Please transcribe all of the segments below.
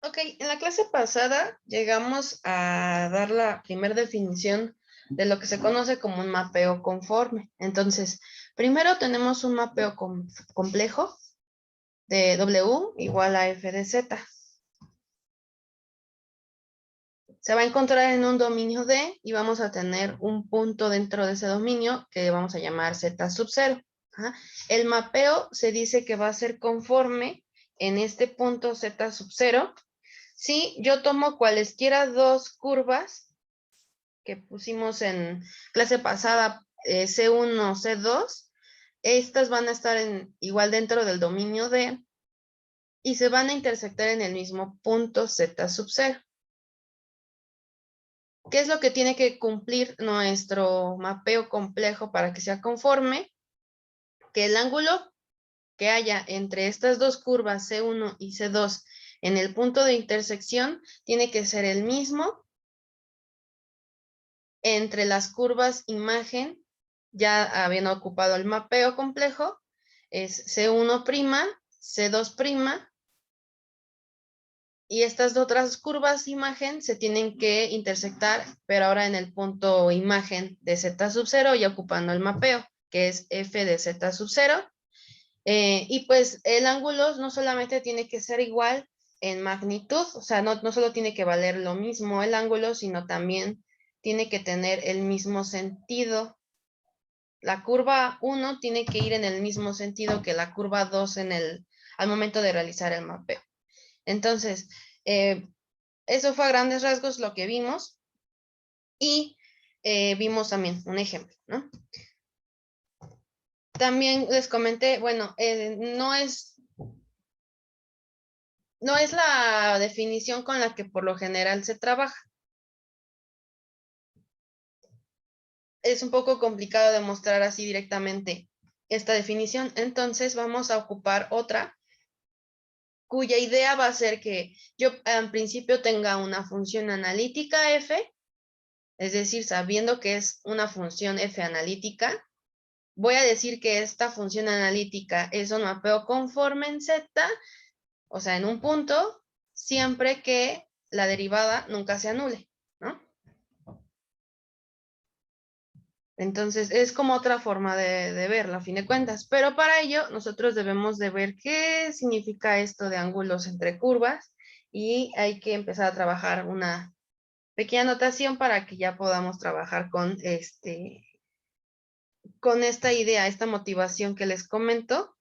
Ok, en la clase pasada llegamos a dar la primera definición de lo que se conoce como un mapeo conforme. Entonces, primero tenemos un mapeo complejo de W igual a F de Z. Se va a encontrar en un dominio D y vamos a tener un punto dentro de ese dominio que vamos a llamar Z sub 0. El mapeo se dice que va a ser conforme en este punto Z sub 0. Si yo tomo cualesquiera dos curvas que pusimos en clase pasada, C1, C2, estas van a estar igual dentro del dominio D y se van a intersectar en el mismo punto Z sub 0. ¿Qué es lo que tiene que cumplir nuestro mapeo complejo para que sea conforme? Que el ángulo que haya entre estas dos curvas C1 y C2 en el punto de intersección tiene que ser el mismo entre las curvas imagen, ya habiendo ocupado el mapeo complejo, es C1', C2', y estas otras curvas imagen se tienen que intersectar, pero ahora en el punto imagen de Z sub 0 y ocupando el mapeo, que es F de Z sub 0. Y pues el ángulo no solamente tiene que ser igual en magnitud, o sea, no solo tiene que valer lo mismo el ángulo, sino también tiene que tener el mismo sentido. La curva 1 tiene que ir en el mismo sentido que la curva 2 al momento de realizar el mapeo. Entonces, eso fue a grandes rasgos lo que vimos y vimos también un ejemplo, ¿no? También les comenté, bueno, no es la definición con la que por lo general se trabaja. Es un poco complicado demostrar así directamente esta definición, entonces vamos a ocupar otra cuya idea va a ser que yo en principio tenga una función analítica f, es decir, sabiendo que es una función f analítica, voy a decir que esta función analítica es un mapeo conforme en z, o sea, en un punto, siempre que la derivada nunca se anule, ¿no? Entonces, es como otra forma de verlo, a fin de cuentas. Pero para ello, nosotros debemos de ver qué significa esto de ángulos entre curvas y hay que empezar a trabajar una pequeña notación para que ya podamos trabajar con esta idea, esta motivación que les comento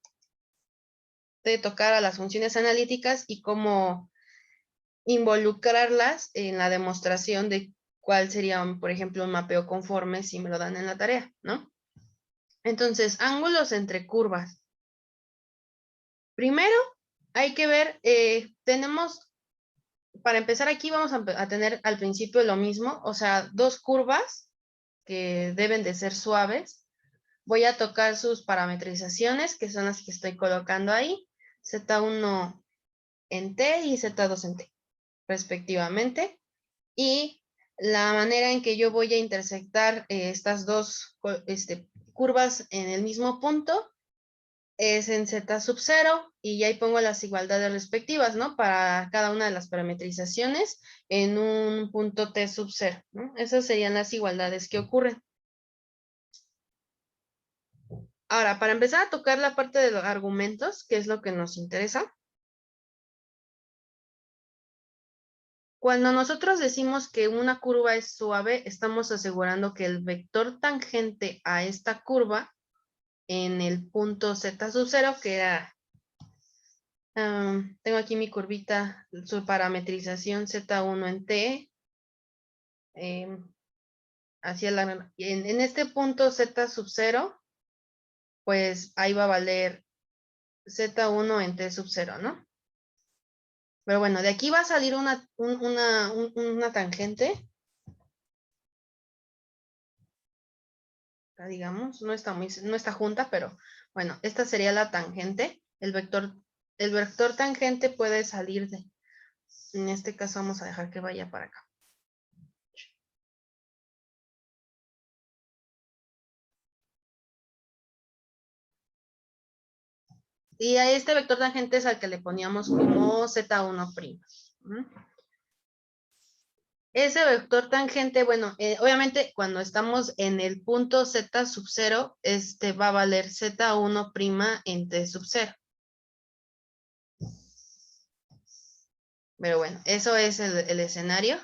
de tocar a las funciones analíticas y cómo involucrarlas en la demostración de cuál sería, por ejemplo, un mapeo conforme si me lo dan en la tarea, ¿no? Entonces, ángulos entre curvas. Primero, hay que ver, para empezar aquí vamos a tener al principio lo mismo, o sea, dos curvas que deben de ser suaves. Voy a tocar sus parametrizaciones, que son las que estoy colocando ahí, Z1 en T y Z2 en T, respectivamente. Y la manera en que yo voy a intersectar estas dos curvas en el mismo punto es en Z sub 0 y ahí pongo las igualdades respectivas, ¿no? Para cada una de las parametrizaciones en un punto T sub 0, ¿no? Esas serían las igualdades que ocurren. Ahora, para empezar a tocar la parte de los argumentos, que es lo que nos interesa. Cuando nosotros decimos que una curva es suave, estamos asegurando que el vector tangente a esta curva en el punto Z sub 0, que era, tengo aquí mi curvita, su parametrización Z1 en T, hacia en este punto Z sub 0, pues ahí va a valer Z1 en T sub 0, ¿no? Pero bueno, de aquí va a salir una tangente. Digamos, no está junta, pero bueno, esta sería la tangente. El vector tangente puede salir en este caso vamos a dejar que vaya para acá. Y a este vector tangente es al que le poníamos como Z1'. Ese vector tangente, bueno, obviamente cuando estamos en el punto z sub 0, va a valer z1' en t sub 0. Pero bueno, eso es el escenario.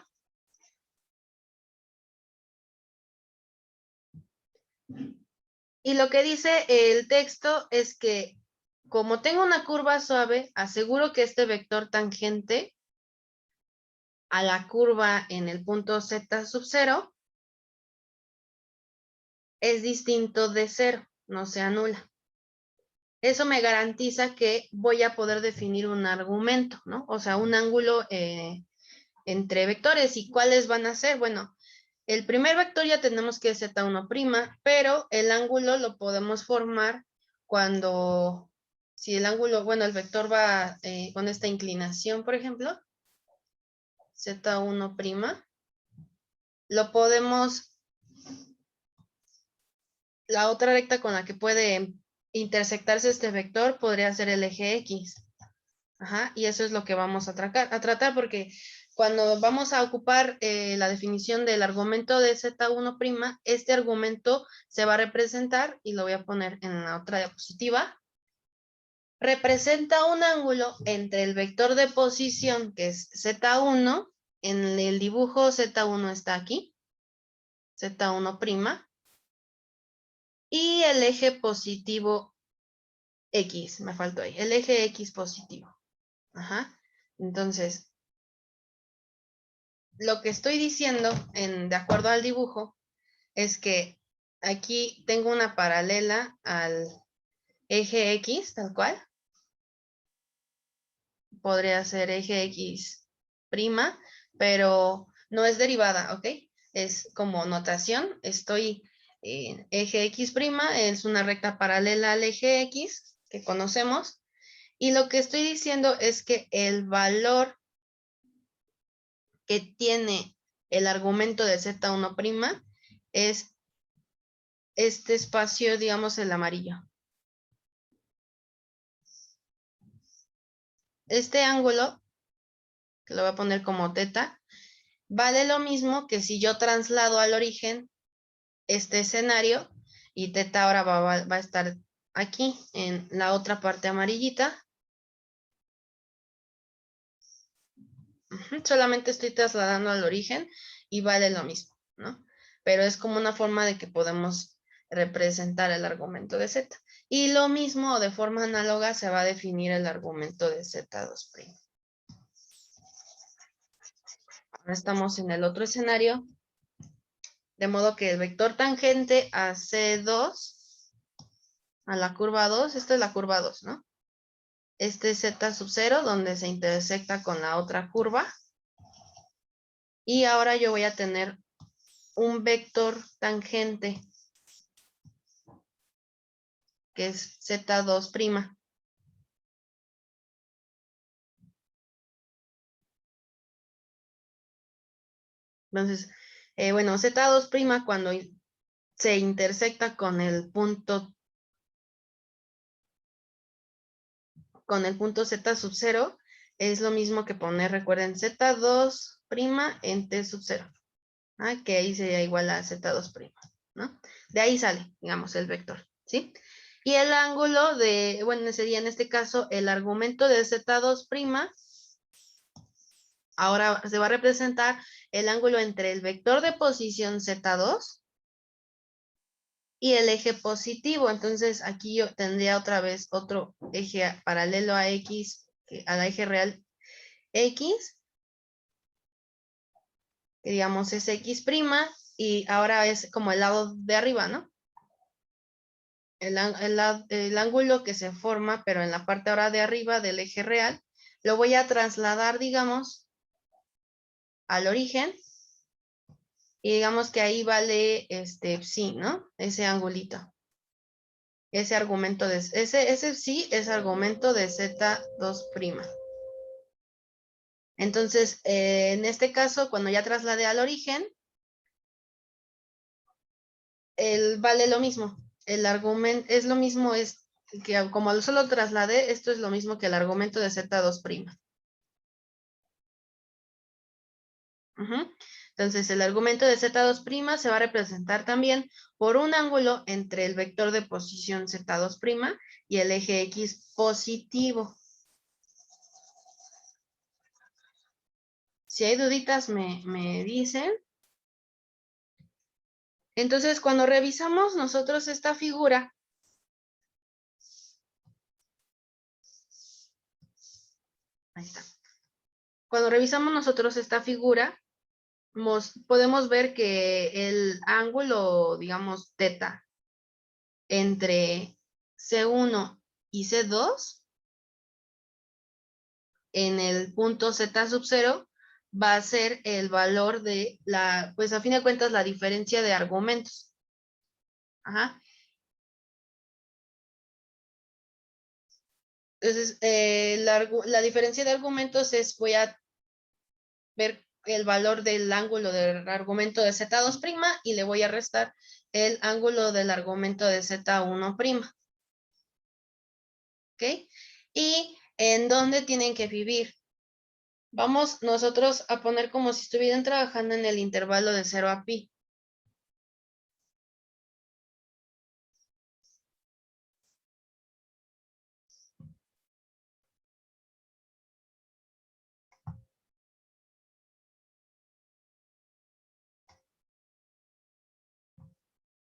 Y lo que dice el texto es que como tengo una curva suave, aseguro que este vector tangente a la curva en el punto z sub 0 es distinto de 0, no se anula. Eso me garantiza que voy a poder definir un argumento, ¿no? O sea, un ángulo entre vectores. ¿Y cuáles van a ser? Bueno, el primer vector ya tenemos que es z1', pero el ángulo lo podemos formar cuando, si el ángulo, bueno, el vector va con esta inclinación, por ejemplo, z1', lo podemos, la otra recta con la que puede intersectarse este vector podría ser el eje X. Ajá, y eso es lo que vamos a tratar porque cuando vamos a ocupar la definición del argumento de z1', este argumento se va a representar, y lo voy a poner en la otra diapositiva, representa un ángulo entre el vector de posición, que es z1, en el dibujo z1 está aquí, z1', y el eje positivo X, me faltó ahí, el eje X positivo. Ajá, entonces, lo que estoy diciendo, de acuerdo al dibujo, es que aquí tengo una paralela al eje X, tal cual. Podría ser eje X prima, pero no es derivada, ¿ok? Es como notación. Estoy en eje X prima, es una recta paralela al eje X que conocemos. Y lo que estoy diciendo es que el valor que tiene el argumento de Z1' es este espacio, digamos, el amarillo. Este ángulo, que lo voy a poner como teta, vale lo mismo que si yo traslado al origen este escenario, y teta ahora va a estar aquí en la otra parte amarillita. Solamente estoy trasladando al origen y vale lo mismo, ¿no? Pero es como una forma de que podemos representar el argumento de Z. Y lo mismo, de forma análoga, se va a definir el argumento de Z2'. Ahora estamos en el otro escenario, de modo que el vector tangente a C2, a la curva 2, esta es la curva 2, ¿no? Este es Z sub 0, donde se intersecta con la otra curva. Y ahora yo voy a tener un vector tangente, que es Z2'. Entonces, bueno, Z2' cuando se intersecta con el punto Z sub 0, es lo mismo que poner, recuerden, Z2' en T sub 0. Que ahí sería igual a Z2', ¿no? De ahí sale, digamos, el vector, ¿sí? Y el ángulo bueno, sería en este caso el argumento de Z2', ahora se va a representar el ángulo entre el vector de posición Z2 y el eje positivo. Entonces aquí yo tendría otra vez otro eje paralelo a X, al eje real X, que digamos es X', y ahora es como el lado de arriba, ¿no? El ángulo que se forma, pero en la parte ahora de arriba del eje real, lo voy a trasladar, digamos, al origen, y digamos que ahí vale psi, ¿no? Ese angulito. Ese argumento ese sí es argumento de Z2'. Entonces, en este caso, cuando ya trasladé al origen, vale lo mismo. El argumento es lo mismo, es que como solo trasladé, esto es lo mismo que el argumento de Z2'. Entonces, el argumento de Z2' se va a representar también por un ángulo entre el vector de posición Z2' y el eje X positivo. Si hay duditas, me dicen. Entonces, cuando revisamos nosotros esta figura, ahí está. Cuando revisamos nosotros esta figura, podemos ver que el ángulo, digamos, teta, entre C1 y C2, en el punto Z0, va a ser el valor de pues a fin de cuentas, la diferencia de argumentos. Ajá. Entonces, la diferencia de argumentos voy a ver el valor del ángulo del argumento de Z2' y le voy a restar el ángulo del argumento de Z1'. ¿Ok? ¿Y en dónde tienen que vivir? Vamos nosotros a poner como si estuvieran trabajando en el intervalo de 0 a pi.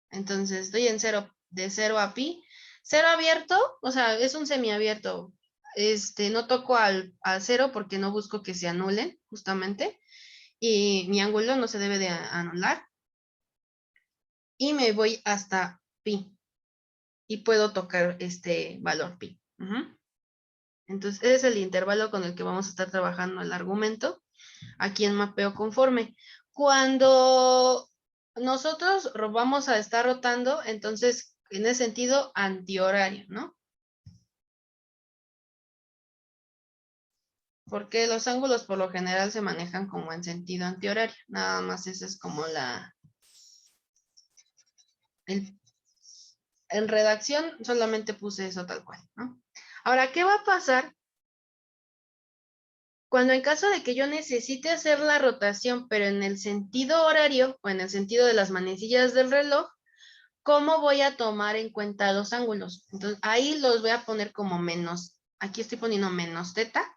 Entonces, estoy en 0, de 0 a pi. 0 abierto, o sea, es un semiabierto. No toco al 0 porque no busco que se anulen, justamente. Y mi ángulo no se debe de anular. Y me voy hasta pi. Y puedo tocar este valor pi. Entonces, ese es el intervalo con el que vamos a estar trabajando el argumento aquí en mapeo conforme. Cuando nosotros vamos a estar rotando, entonces, en ese sentido, antihorario, ¿no? Porque los ángulos por lo general se manejan como en sentido antihorario. Nada más esa es como en redacción solamente puse eso tal cual, ¿no? Ahora, ¿qué va a pasar cuando en caso de que yo necesite hacer la rotación, pero en el sentido horario o en el sentido de las manecillas del reloj? ¿Cómo voy a tomar en cuenta los ángulos? Entonces, ahí los voy a poner como menos. Aquí estoy poniendo menos teta.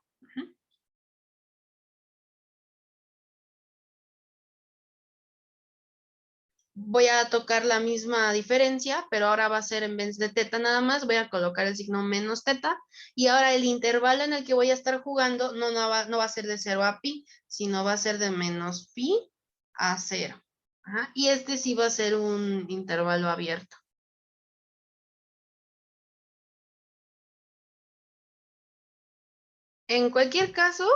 Voy a tocar la misma diferencia, pero ahora va a ser en vez de teta nada más, voy a colocar el signo menos teta. Y ahora el intervalo en el que voy a estar jugando no va a ser de 0 a pi, sino va a ser de menos pi a 0. Y este sí va a ser un intervalo abierto. En cualquier caso,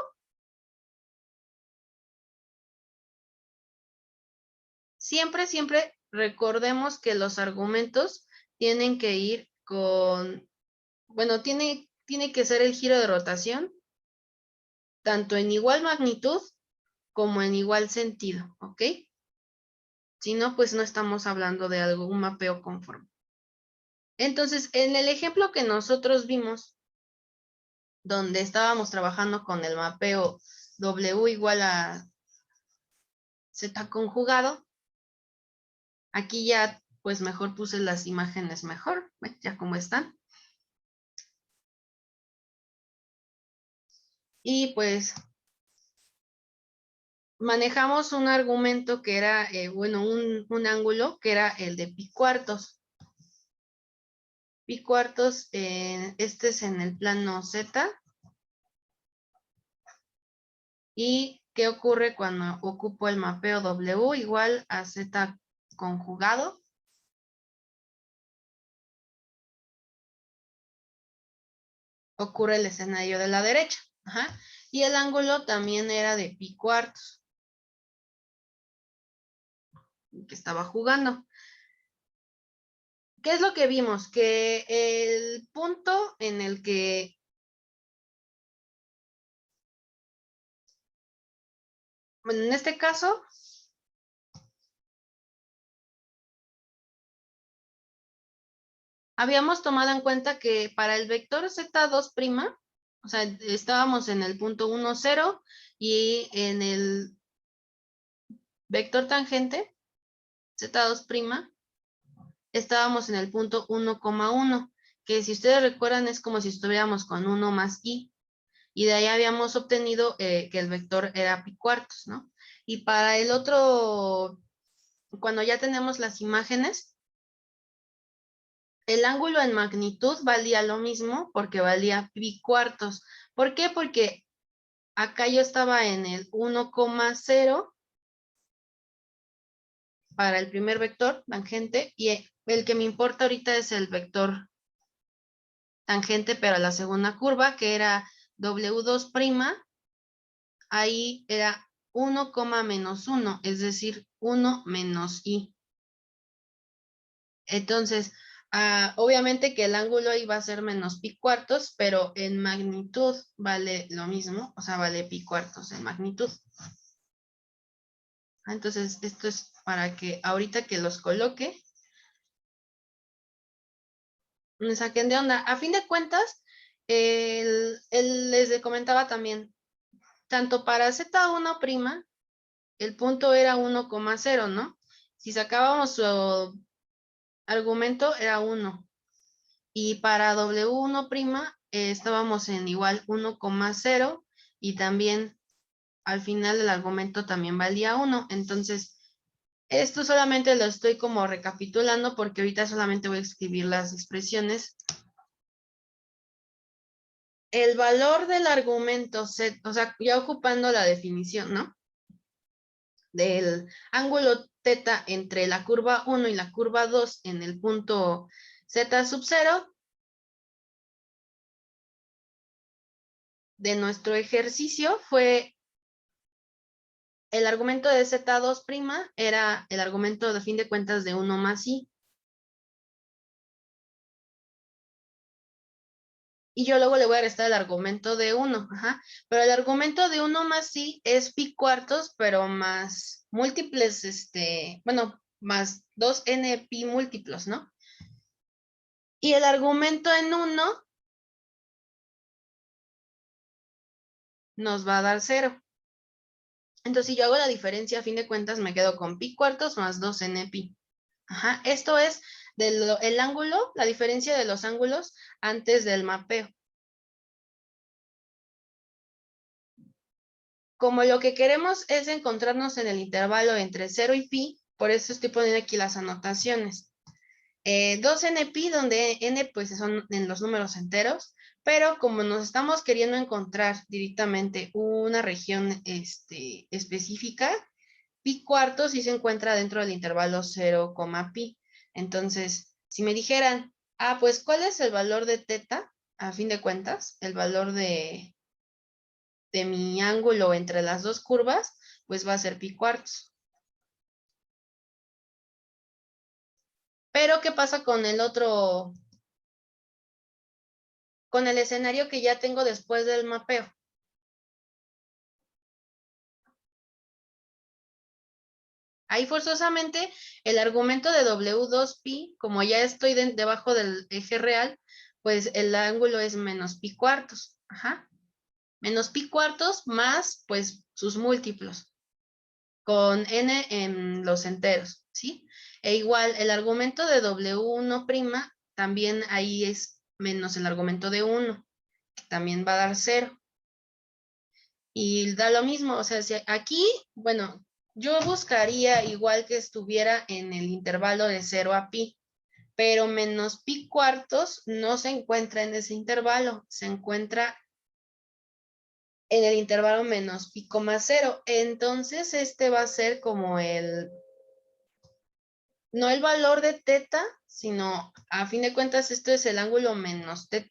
siempre recordemos que los argumentos tienen que ir bueno, tiene que ser el giro de rotación, tanto en igual magnitud como en igual sentido, ¿ok? Si no, pues no estamos hablando de un mapeo conforme. Entonces, en el ejemplo que nosotros vimos, donde estábamos trabajando con el mapeo W igual a Z conjugado, aquí ya pues mejor puse las imágenes mejor, ya como están. Y pues manejamos un argumento que era, bueno, un ángulo que era el de pi cuartos. Pi cuartos, este es en el plano Z. ¿Y qué ocurre cuando ocupo el mapeo W igual a Z conjugado? Ocurre el escenario de la derecha. Y el ángulo también era de pi cuartos, que estaba jugando. ¿Qué es lo que vimos? Que el punto en el que en este caso, habíamos tomado en cuenta que para el vector Z2', o sea, estábamos en el punto 1, 0 y en el vector tangente, Z2', estábamos en el punto 1,1, que si ustedes recuerdan es como si estuviéramos con 1 más i, y de ahí habíamos obtenido que el vector era pi cuartos, ¿no? Y para el otro, cuando ya tenemos las imágenes, el ángulo en magnitud valía lo mismo porque valía pi cuartos. ¿Por qué? Porque acá yo estaba en el 1,0 para el primer vector tangente y el que me importa ahorita es el vector tangente, pero a la segunda curva, que era W2', ahí era 1, menos 1, es decir, 1 menos i. Entonces, obviamente que el ángulo iba a ser menos pi cuartos, pero en magnitud vale lo mismo, o sea, vale pi cuartos en magnitud. Entonces, esto es para que ahorita que los coloque, me saquen de onda. A fin de cuentas, les comentaba también, tanto para Z1', el punto era 1,0, ¿no? Si sacábamos su argumento, era 1. Y para W1', estábamos en igual 1,0 y también al final del argumento también valía 1. Entonces, esto solamente lo estoy como recapitulando porque ahorita solamente voy a escribir las expresiones. El valor del argumento Z, o sea, ya ocupando la definición, ¿no? Del ángulo θ entre la curva 1 y la curva 2 en el punto Z⁻, de nuestro ejercicio fue el argumento de Z2' era el argumento de fin de cuentas de 1 más i. Y yo luego le voy a restar el argumento de 1, pero el argumento de 1 más i es pi cuartos, pero más múltiples, bueno, más 2n pi múltiplos, ¿no? Y el argumento en 1 nos va a dar 0. Entonces, si yo hago la diferencia, a fin de cuentas, me quedo con pi cuartos más 2n pi. Esto es el ángulo, la diferencia de los ángulos antes del mapeo. Como lo que queremos es encontrarnos en el intervalo entre 0 y pi, por eso estoy poniendo aquí las anotaciones. 2n pi, donde n pues son en los números enteros, pero como nos estamos queriendo encontrar directamente una región específica, pi cuartos sí se encuentra dentro del intervalo 0, pi. Entonces, si me dijeran, pues, ¿cuál es el valor de θ? A fin de cuentas, el valor de mi ángulo entre las dos curvas, pues va a ser pi cuartos. Pero, ¿qué pasa con el otro, con el escenario que ya tengo después del mapeo? Ahí forzosamente el argumento de W2', como ya estoy debajo del eje real, pues el ángulo es menos pi cuartos. Menos pi cuartos más, pues, sus múltiplos, con n en los enteros, ¿sí? E igual, el argumento de W1', también ahí es menos el argumento de 1, que también va a dar 0. Y da lo mismo, o sea, si aquí, bueno, yo buscaría igual que estuviera en el intervalo de 0 a pi, pero menos pi cuartos no se encuentra en ese intervalo, se encuentra en el intervalo menos pi, 0. Entonces, este va a ser como no el valor de θ, sino a fin de cuentas esto es el ángulo menos θ.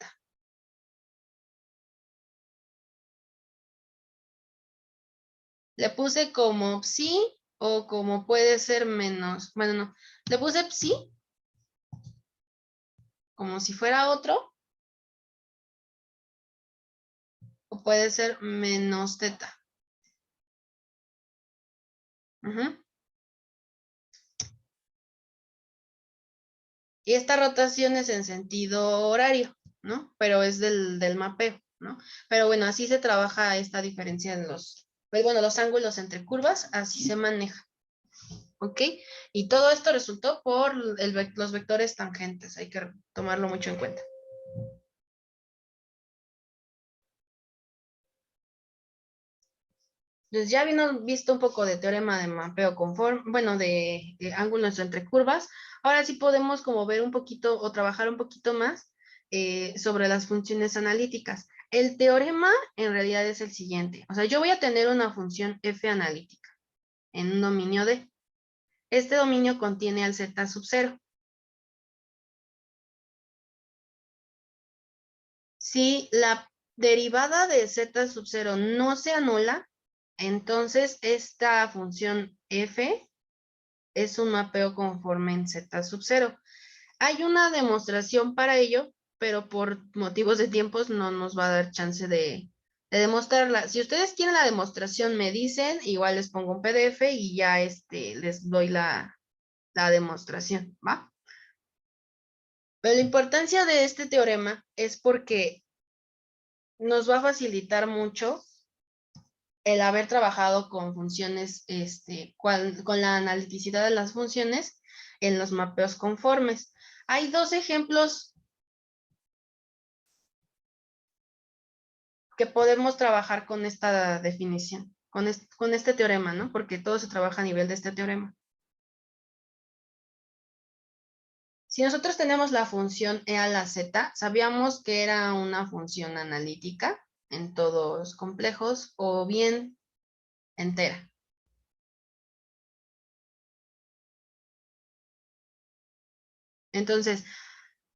Le puse como psi o como puede ser menos, bueno, no, le puse psi como si fuera otro, o puede ser menos θ. Y esta rotación es en sentido horario, ¿no? Pero es del mapeo, ¿no? Pero bueno, así se trabaja esta diferencia en los ángulos entre curvas, así se maneja. ¿ok? Y todo esto resultó por los vectores tangentes, hay que tomarlo mucho en cuenta. Entonces ya visto un poco de teorema de mapeo conforme, bueno, de ángulos entre curvas. Ahora sí podemos como ver un poquito o trabajar un poquito más sobre las funciones analíticas. El teorema en realidad es el siguiente. O sea, yo voy a tener una función f analítica en un dominio D. Este dominio contiene al z sub 0. Si la derivada de z sub 0 no se anula, entonces esta función f es un mapeo conforme en z sub 0. Hay una demostración para ello, pero por motivos de tiempos no nos va a dar chance de demostrarla. Si ustedes quieren la demostración, me dicen, igual les pongo un PDF y ya les doy la demostración, ¿va? Pero la importancia de este teorema es porque nos va a facilitar mucho el haber trabajado con funciones, con la analiticidad de las funciones en los mapeos conformes. Hay dos ejemplos que podemos trabajar con esta definición, con este teorema, ¿no? Porque todo se trabaja a nivel de este teorema. Si nosotros tenemos la función e a la z, sabíamos que era una función analítica en todos complejos o bien entera. Entonces,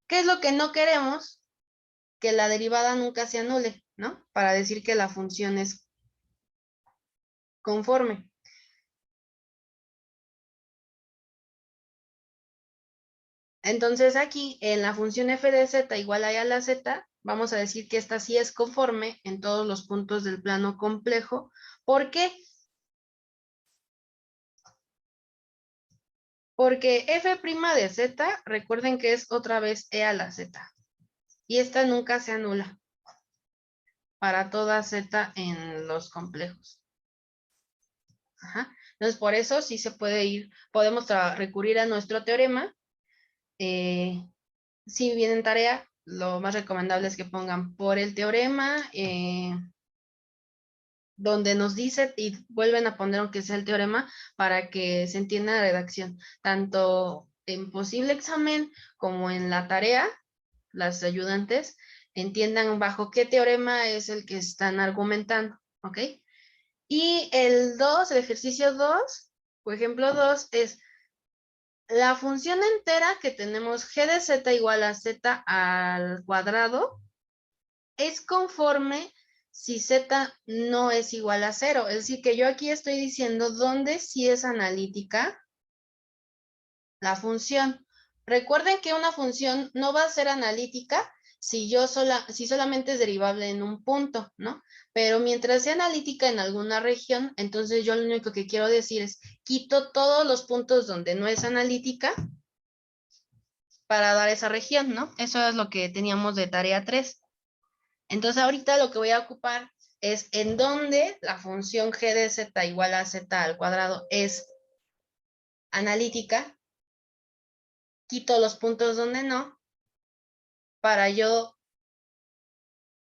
¿qué es lo que no queremos? Que la derivada nunca se anule, ¿no? Para decir que la función es conforme. Entonces aquí en la función f de z igual a la z, vamos a decir que esta sí es conforme en todos los puntos del plano complejo. ¿Por qué? Porque f' de z, recuerden que es otra vez e a la z. Y esta nunca se anula para toda z en los complejos. Ajá. Entonces por eso sí se puede podemos recurrir a nuestro teorema. Si bien en tarea, lo más recomendable es que pongan por el teorema, donde nos dice y vuelven a poner aunque sea el teorema para que se entienda la redacción, tanto en posible examen como en la tarea, las ayudantes entiendan bajo qué teorema es el que están argumentando, ¿ok? Y el 2, el ejercicio 2, por ejemplo 2, es la función entera que tenemos g de z igual a z al cuadrado es conforme si z no es igual a 0. Es decir, que yo aquí estoy diciendo dónde sí es analítica la función. Recuerden que una función no va a ser analítica si solamente es derivable en un punto, ¿no? Pero mientras sea analítica en alguna región, entonces yo lo único que quiero decir es quito todos los puntos donde no es analítica para dar esa región, ¿no? Eso es lo que teníamos de tarea 3. Entonces ahorita lo que voy a ocupar es en donde la función g de z igual a z al cuadrado es analítica, quito los puntos donde no, para yo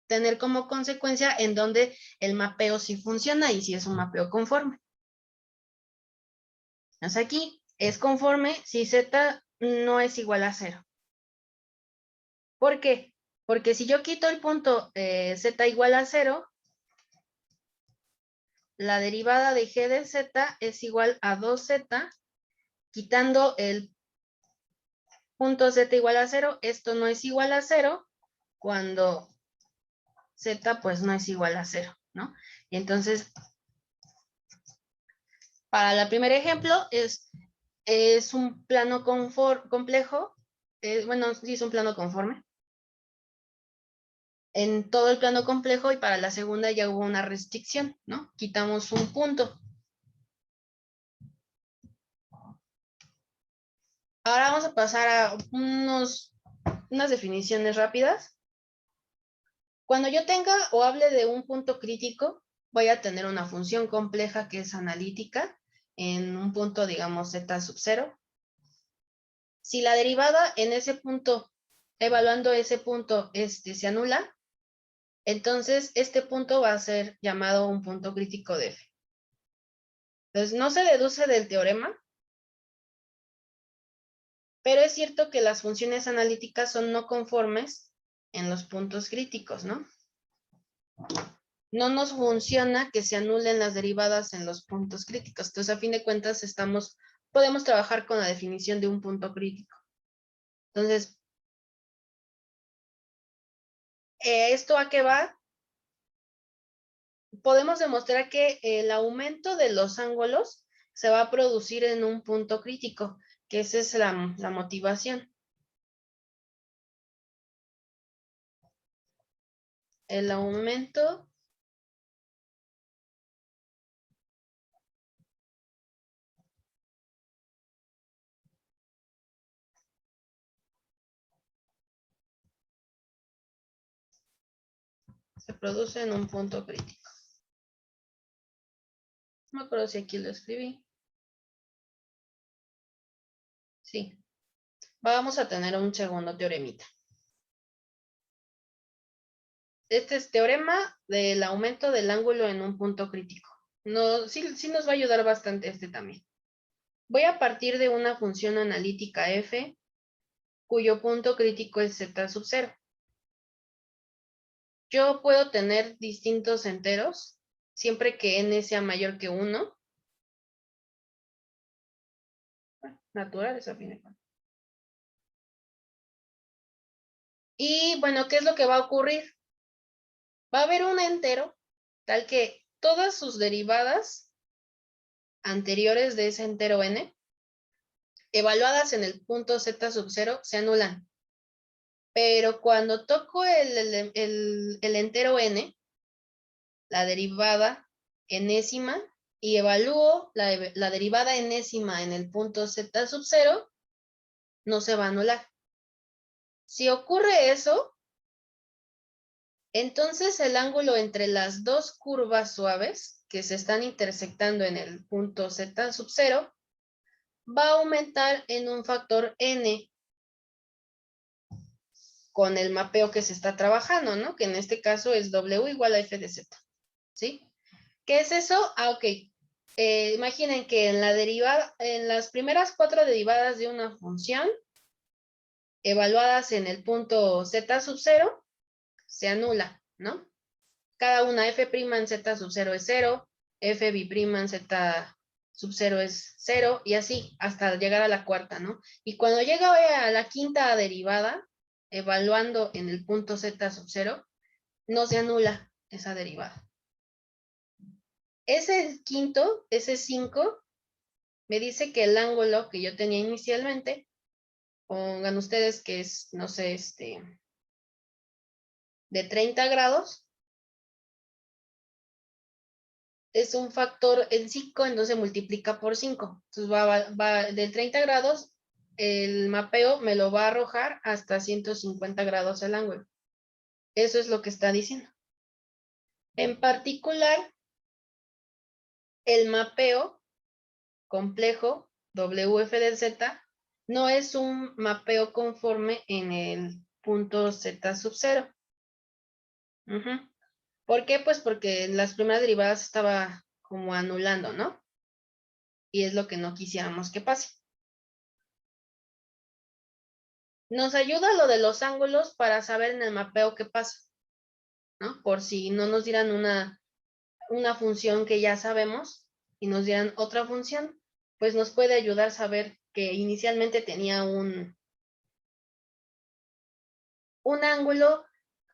tener como consecuencia en donde el mapeo sí funciona y si es un mapeo conforme. Entonces aquí es conforme si z no es igual a 0. ¿Por qué? Porque si yo quito el punto z igual a 0, la derivada de g de z es igual a 2z, quitando el punto z igual a 0, esto no es igual a 0 cuando z pues no es igual a 0, ¿no? Y entonces, para el primer ejemplo es un plano complejo, bueno, sí es un plano conforme, en todo el plano complejo, y para la segunda ya hubo una restricción, ¿no? Quitamos un punto. Ahora vamos a pasar a unas definiciones rápidas. Cuando yo tenga o hable de un punto crítico, voy a tener una función compleja que es analítica en un punto, digamos, z sub 0. Si la derivada en ese punto, evaluando ese punto, se anula, entonces este punto va a ser llamado un punto crítico de f. Entonces, no se deduce del teorema, pero es cierto que las funciones analíticas son no conformes en los puntos críticos, ¿no? No nos funciona que se anulen las derivadas en los puntos críticos. Entonces, a fin de cuentas, podemos trabajar con la definición de un punto crítico. Entonces, ¿esto a qué va? Podemos demostrar que el aumento de los ángulos se va a producir en un punto crítico, que esa es la motivación. El aumento se produce en un punto crítico. No me acuerdo si aquí lo escribí. Sí. Vamos a tener un segundo teoremita. Este es teorema del aumento del ángulo en un punto crítico. No, sí nos va a ayudar bastante este también. Voy a partir de una función analítica f, cuyo punto crítico es z sub 0. Yo puedo tener distintos enteros, siempre que n sea mayor que 1. Naturales, a fin de cuentas. Y bueno, ¿qué es lo que va a ocurrir? Va a haber un entero tal que todas sus derivadas anteriores de ese entero n, evaluadas en el punto z sub 0, se anulan. Pero cuando toco el entero n, la derivada enésima, y evalúo la derivada enésima en el punto z sub 0, no se va a anular. Si ocurre eso, entonces el ángulo entre las dos curvas suaves que se están intersectando en el punto z sub 0 va a aumentar en un factor n con el mapeo que se está trabajando, ¿no? Que en este caso es W igual a f de z, ¿sí? ¿Qué es eso? Ok. Imaginen que en las primeras 4 derivadas de una función, evaluadas en el punto z sub 0, se anula, ¿no? Cada una f' en z sub 0 es 0, f b' en z sub 0 es 0, y así, hasta llegar a la cuarta, ¿no? Y cuando llega a la quinta derivada, evaluando en el punto z sub 0, no se anula esa derivada. Ese quinto, ese 5, me dice que el ángulo que yo tenía inicialmente, pongan ustedes que es, no sé, de 30 grados, es un factor en 5, entonces multiplica por 5. Entonces va del 30 grados, el mapeo me lo va a arrojar hasta 150 grados el ángulo. Eso es lo que está diciendo. En particular, el mapeo complejo WF de Z no es un mapeo conforme en el punto Z sub 0. ¿Por qué? Pues porque en las primeras derivadas estaba como anulando, ¿no? Y es lo que no quisiéramos que pase. Nos ayuda lo de los ángulos para saber en el mapeo qué pasa, ¿no? Por si no nos dieran una función que ya sabemos y nos dieran otra función, pues nos puede ayudar a saber que inicialmente tenía un ángulo,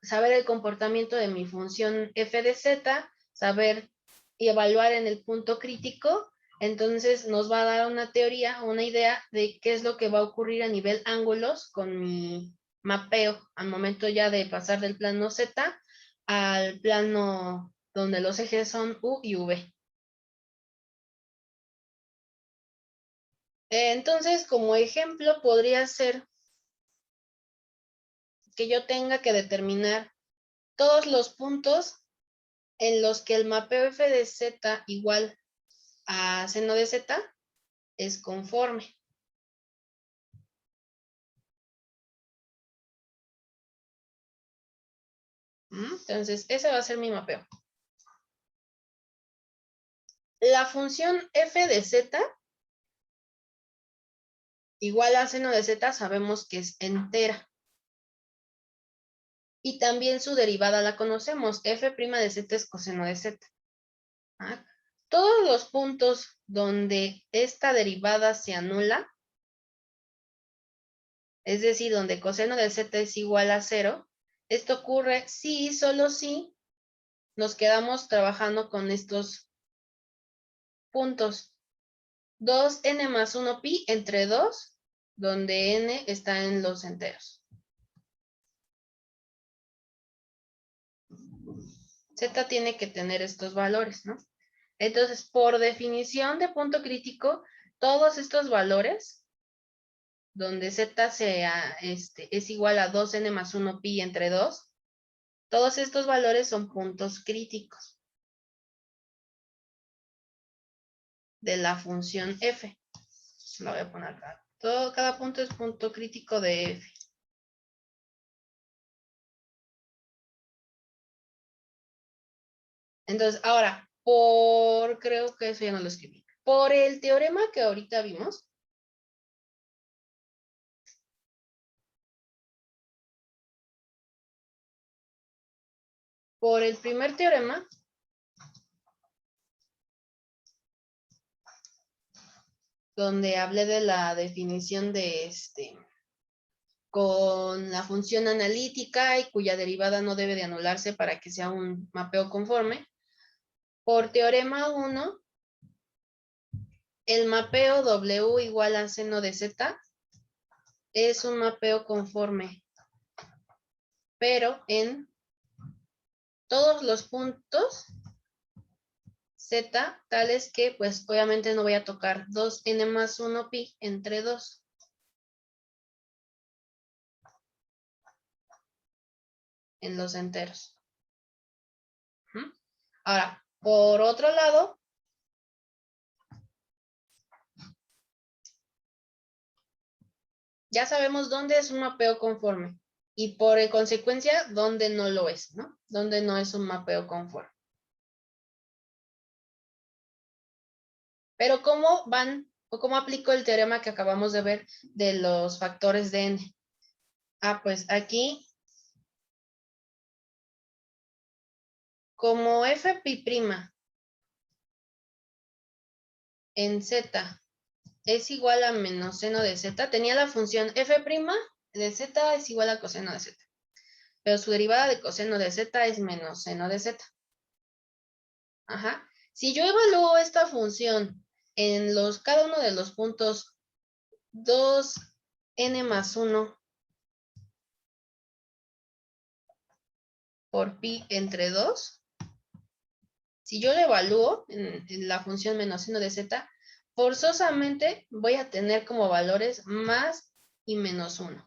saber el comportamiento de mi función f de z, saber y evaluar en el punto crítico. Entonces nos va a dar una teoría, una idea de qué es lo que va a ocurrir a nivel ángulos con mi mapeo al momento ya de pasar del plano Z al plano donde los ejes son U y V. Entonces, como ejemplo, podría ser que yo tenga que determinar todos los puntos en los que el mapeo f de z igual a seno de z es conforme. Entonces, ese va a ser mi mapeo. La función f de z igual a seno de z sabemos que es entera. Y también su derivada la conocemos. F' de z es coseno de z. Todos los puntos donde esta derivada se anula, es decir, donde coseno de z es igual a 0, esto ocurre si, solo si, nos quedamos trabajando con estos puntos. 2n más 1 pi entre 2, donde n está en los enteros. Z tiene que tener estos valores, ¿no? Entonces, por definición de punto crítico, todos estos valores, donde z es igual a 2n más 1 pi entre 2, todos estos valores son puntos críticos de la función f. Lo voy a poner acá. Cada punto es punto crítico de f. Entonces, ahora, creo que eso ya no lo escribí. Por el teorema que ahorita vimos, por el primer teorema, donde hablé de la definición de con la función analítica y cuya derivada no debe de anularse para que sea un mapeo conforme. Por teorema 1, el mapeo W igual a seno de Z es un mapeo conforme, pero en todos los puntos Z, tales que, pues, obviamente no voy a tocar 2n más 1 pi entre 2. En los enteros. Ahora, por otro lado, ya sabemos dónde es un mapeo conforme y por consecuencia dónde no lo es, ¿no? Dónde no es un mapeo conforme. Pero ¿cómo van o cómo aplico el teorema que acabamos de ver de los factores de n? Pues aquí, como f' en z es igual a menos seno de z, tenía la función f' de z es igual a coseno de z. Pero su derivada de coseno de z es menos seno de z. Si yo evalúo esta función en cada uno de los puntos 2n más 1 por pi entre 2, si yo lo evalúo en la función menos seno de z, forzosamente voy a tener como valores más y menos 1.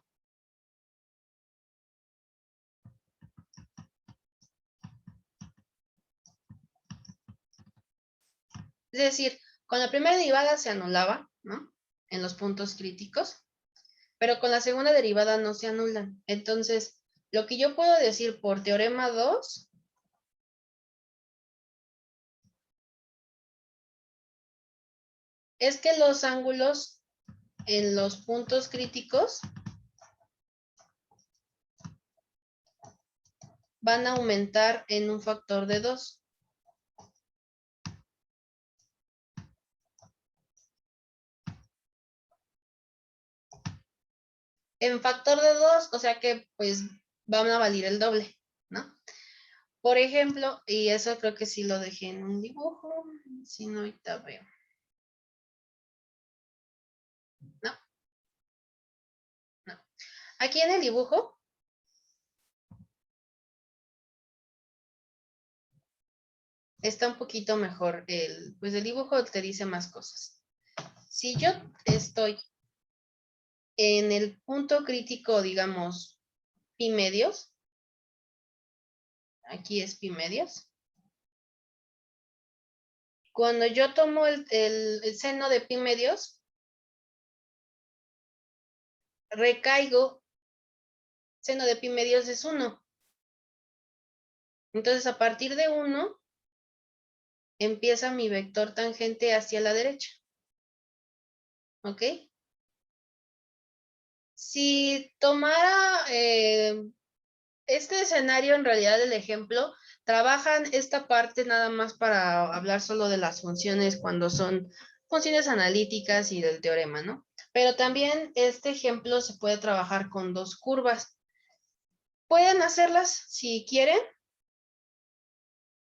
Es decir, con la primera derivada se anulaba, ¿no? En los puntos críticos, pero con la segunda derivada no se anulan. Entonces, lo que yo puedo decir por teorema 2 es que los ángulos en los puntos críticos van a aumentar en un factor de 2. En factor de 2, o sea que pues van a valer el doble, ¿no? Por ejemplo, y eso creo que sí lo dejé en un dibujo, si no ahorita veo. No. Aquí en el dibujo está un poquito mejor. Pues el dibujo te dice más cosas. Si yo estoy en el punto crítico, digamos, pi medios, aquí es pi medios, Cuando yo tomo el seno de pi medios, recaigo, seno de pi medios es 1. Entonces, a partir de 1, empieza mi vector tangente hacia la derecha. ¿Ok? Si tomara este escenario, en realidad el ejemplo, trabajan esta parte nada más para hablar solo de las funciones cuando son funciones analíticas y del teorema, ¿no? Pero también este ejemplo se puede trabajar con 2 curvas. Pueden hacerlas si quieren.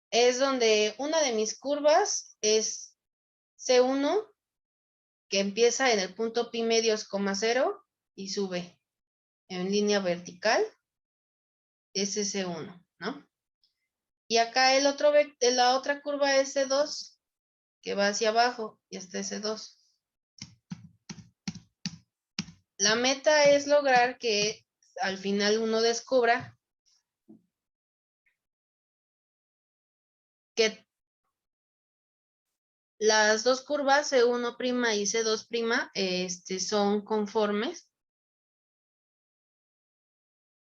Es donde una de mis curvas es C1, que empieza en el punto pi medios, 0 y sube en línea vertical, es C1, ¿no? Y acá la otra curva es C2, que va hacia abajo, y este es C2. La meta es lograr que al final uno descubra que las 2 curvas, C1' y C2', son conformes,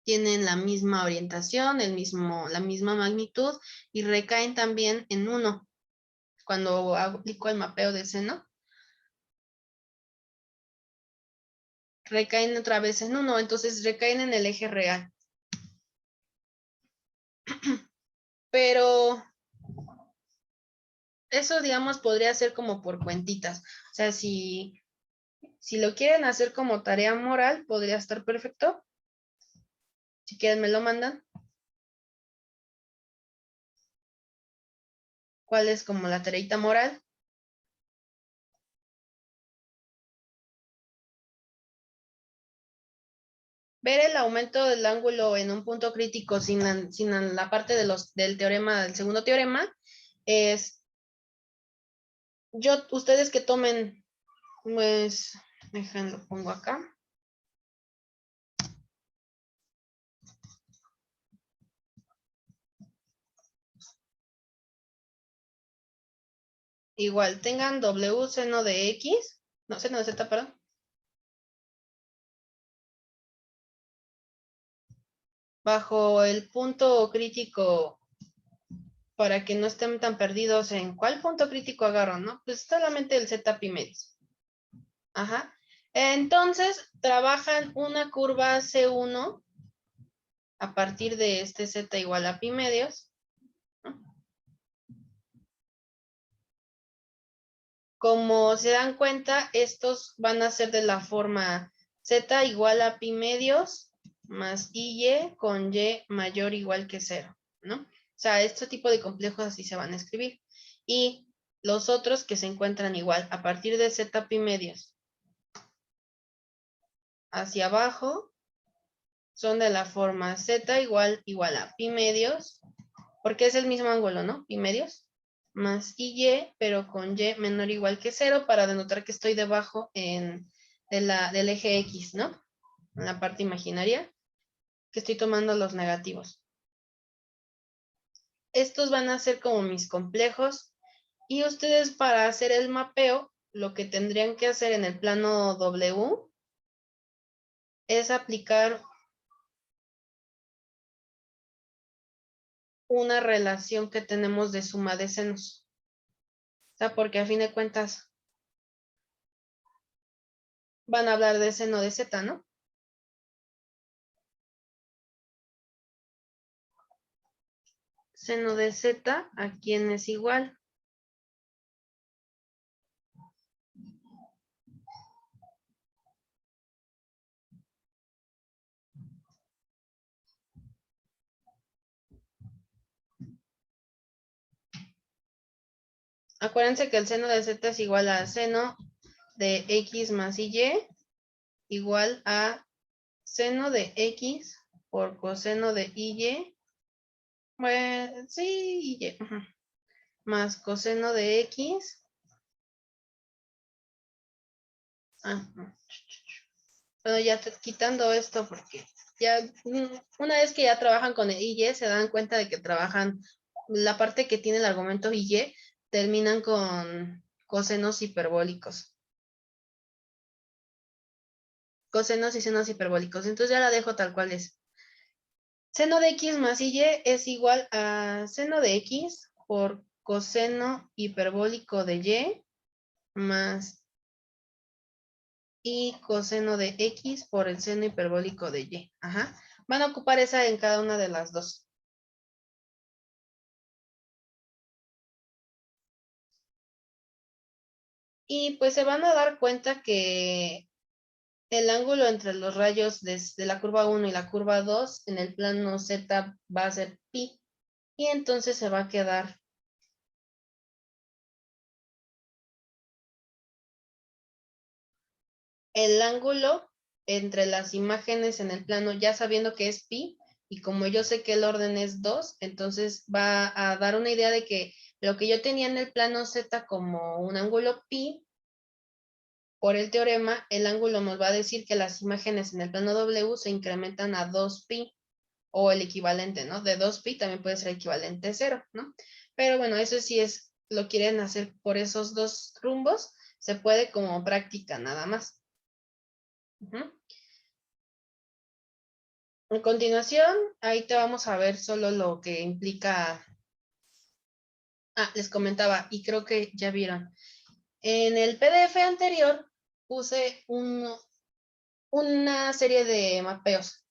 tienen la misma orientación, la misma magnitud y recaen también en 1. Cuando aplico el mapeo de seno, recaen otra vez en 1, entonces recaen en el eje real. Pero eso, digamos, podría ser como por cuentitas. O sea, si lo quieren hacer como tarea moral, podría estar perfecto. Si quieren, me lo mandan. ¿Cuál es como la tareita moral? Ver el aumento del ángulo en un punto crítico sin la parte del teorema, del segundo teorema, es, ustedes que tomen, pues, déjenlo, pongo acá. Igual, tengan W seno de X, no, seno de Z, perdón. Bajo el punto crítico, para que no estén tan perdidos en cuál punto crítico agarro, ¿no? Pues solamente el Z pi medios. Ajá. Entonces, trabajan una curva C1 a partir de este Z igual a pi medios, ¿no? Como se dan cuenta, estos van a ser de la forma Z igual a pi medios más IY con Y mayor o igual que 0, ¿no? O sea, este tipo de complejos así se van a escribir. Y los otros que se encuentran igual a partir de Z pi medios hacia abajo son de la forma Z igual a pi medios, porque es el mismo ángulo, ¿no? Pi medios más IY, pero con Y menor o igual que 0 para denotar que estoy debajo del eje X, ¿no? En la parte imaginaria, que estoy tomando los negativos. Estos van a ser como mis complejos y ustedes, para hacer el mapeo, lo que tendrían que hacer en el plano W es aplicar una relación que tenemos de suma de senos. O sea, porque a fin de cuentas van a hablar de seno de Z, ¿no? Seno de Z, ¿a quién es igual? Acuérdense que el seno de Z es igual a seno de X más Y igual a seno de X por coseno de Y. Bueno, sí, Y. Más coseno de X. Bueno, ya quitando esto porque ya una vez que ya trabajan con el Y se dan cuenta de que trabajan la parte que tiene el argumento Y, terminan con cosenos hiperbólicos. Cosenos y senos hiperbólicos. Entonces ya la dejo tal cual es. Seno de x más y es igual a seno de x por coseno hiperbólico de y más y coseno de x por el seno hiperbólico de y. Ajá. Van a ocupar esa en cada una de las dos. Y pues se van a dar cuenta que el ángulo entre los rayos desde la curva 1 y la curva 2 en el plano Z va a ser pi. Y entonces se va a quedar el ángulo entre las imágenes en el plano, ya sabiendo que es pi, y como yo sé que el orden es 2, entonces va a dar una idea de que lo que yo tenía en el plano Z como un ángulo pi, por el teorema, el ángulo nos va a decir que las imágenes en el plano W se incrementan a 2pi, o el equivalente, ¿no? De 2pi también puede ser equivalente a 0, ¿no? Pero bueno, eso sí es, lo quieren hacer por esos dos rumbos, se puede como práctica nada más. A continuación, ahí te vamos a ver solo lo que implica. Les comentaba, y creo que ya vieron. En el PDF anterior puse una serie de mapeos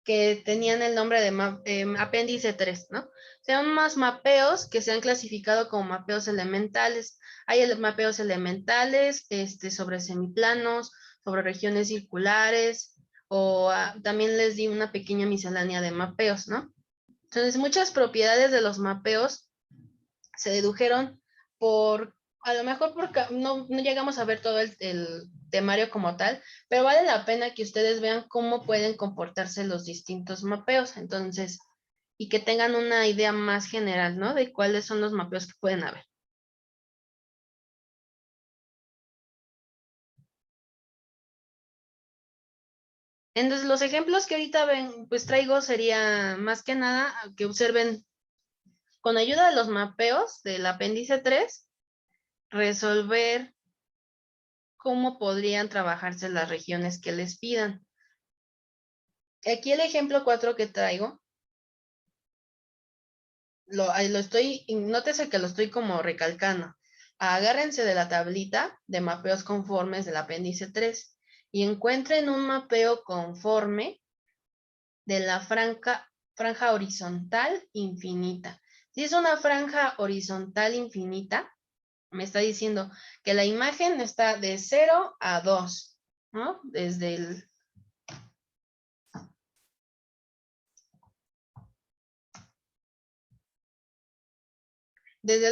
que tenían el nombre de apéndice 3, ¿no? Son más mapeos que se han clasificado como mapeos elementales. Hay mapeos elementales sobre semiplanos, sobre regiones circulares, o también les di una pequeña miscelánea de mapeos, ¿no? Entonces, muchas propiedades de los mapeos se dedujeron a lo mejor porque no llegamos a ver todo el temario como tal, pero vale la pena que ustedes vean cómo pueden comportarse los distintos mapeos, entonces, y que tengan una idea más general, ¿no? De cuáles son los mapeos que pueden haber. Entonces, los ejemplos que ahorita ven, pues traigo sería más que nada que observen con ayuda de los mapeos del apéndice 3, resolver cómo podrían trabajarse las regiones que les pidan. Aquí el ejemplo 4 que traigo, nótese que lo estoy como recalcando. Agárrense de la tablita de mapeos conformes del apéndice 3 y encuentren un mapeo conforme de la franja horizontal infinita. Si es una franja horizontal infinita, me está diciendo que la imagen está de 0 a 2, ¿no? Desde el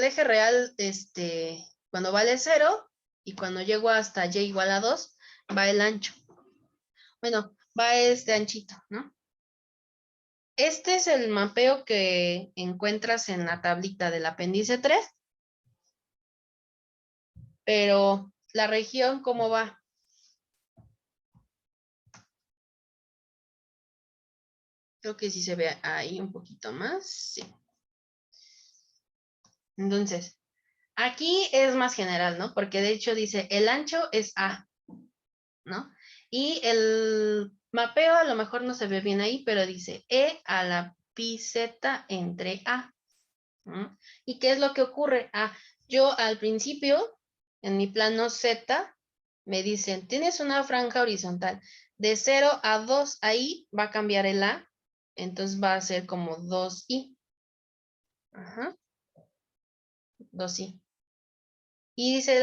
eje real, cuando vale 0 y cuando llego hasta y igual a 2, va el ancho. Bueno, va este anchito, ¿no? Este es el mapeo que encuentras en la tablita del apéndice 3, pero la región, ¿cómo va? Creo que sí se ve ahí un poquito más, sí. Entonces, aquí es más general, ¿no? Porque de hecho dice, el ancho es A, ¿no? Y el mapeo a lo mejor no se ve bien ahí, pero dice E a la pi z entre A. ¿No? ¿Y qué es lo que ocurre? Yo al principio, en mi plano Z, me dicen, tienes una franja horizontal de 0 a 2, ahí va a cambiar el A, entonces va a ser como 2i. Ajá, 2i. Y dice,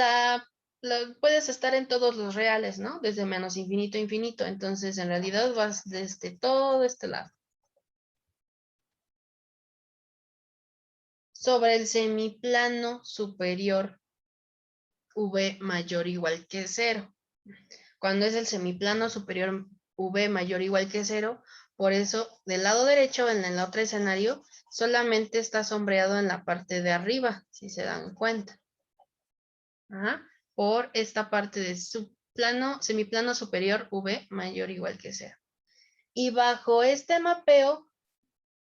puedes estar en todos los reales, ¿no? Desde menos infinito a infinito. Entonces, en realidad vas desde todo este lado. Sobre el semiplano superior, v mayor o igual que 0. Cuando es el semiplano superior, v mayor o igual que 0, por eso, del lado derecho, en el otro escenario, solamente está sombreado en la parte de arriba, si se dan cuenta. Ajá, por esta parte de su semiplano superior, v mayor o igual que 0. Y bajo este mapeo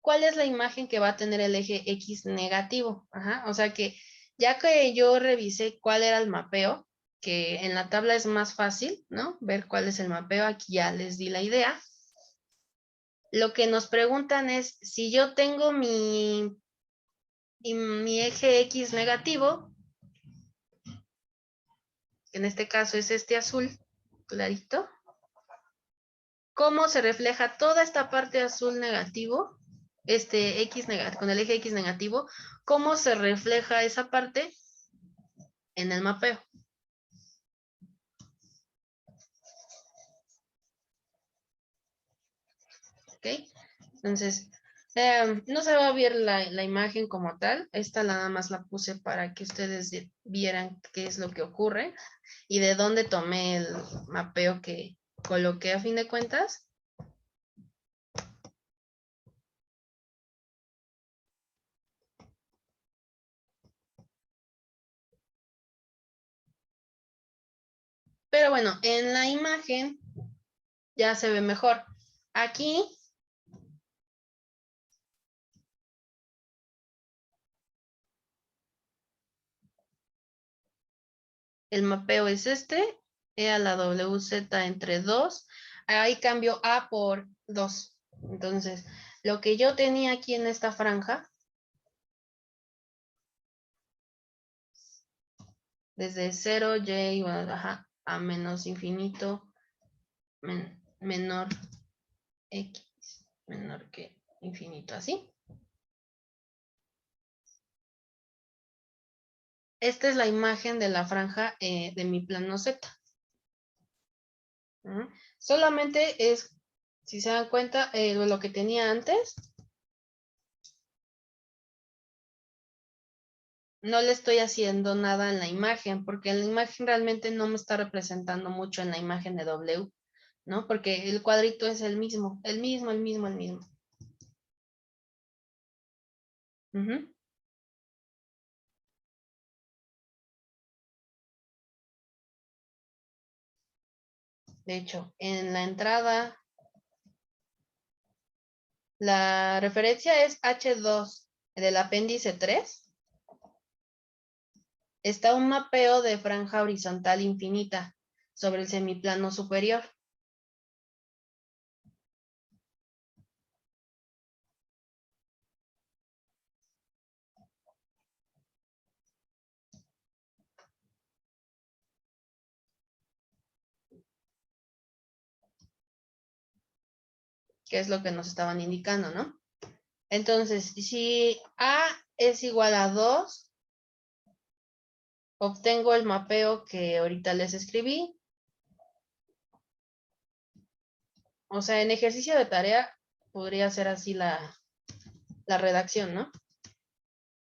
¿cuál es la imagen que va a tener el eje X negativo? Ajá, o sea que ya que yo revisé cuál era el mapeo, que en la tabla es más fácil, ¿no? Ver cuál es el mapeo, aquí ya les di la idea. Lo que nos preguntan es, si yo tengo mi eje X negativo, que en este caso es este azul clarito, ¿cómo se refleja toda esta parte azul negativo, este X negativo, con el eje X negativo, cómo se refleja esa parte en el mapeo? ¿Ok? Entonces, no se va a ver la imagen como tal. Esta nada más la puse para que ustedes vieran qué es lo que ocurre y de dónde tomé el mapeo que coloqué a fin de cuentas. Pero bueno, en la imagen ya se ve mejor. Aquí el mapeo es este, E a la WZ entre 2. Ahí cambio A por 2. Entonces, lo que yo tenía aquí en esta franja, desde 0, Y, ajá, a menos infinito, menor X, menor que infinito, así. Esta es la imagen de la franja de mi plano Z. Solamente es, si se dan cuenta, lo que tenía antes. No le estoy haciendo nada en la imagen, porque en la imagen realmente no me está representando mucho en la imagen de W, ¿no? Porque el cuadrito es el mismo, el mismo, el mismo, el mismo. De hecho, en la entrada, la referencia es H2 del apéndice 3. Está un mapeo de franja horizontal infinita sobre el semiplano superior. Que es lo que nos estaban indicando, ¿no? Entonces, si A es igual a 2, obtengo el mapeo que ahorita les escribí. O sea, en ejercicio de tarea podría ser así la redacción, ¿no?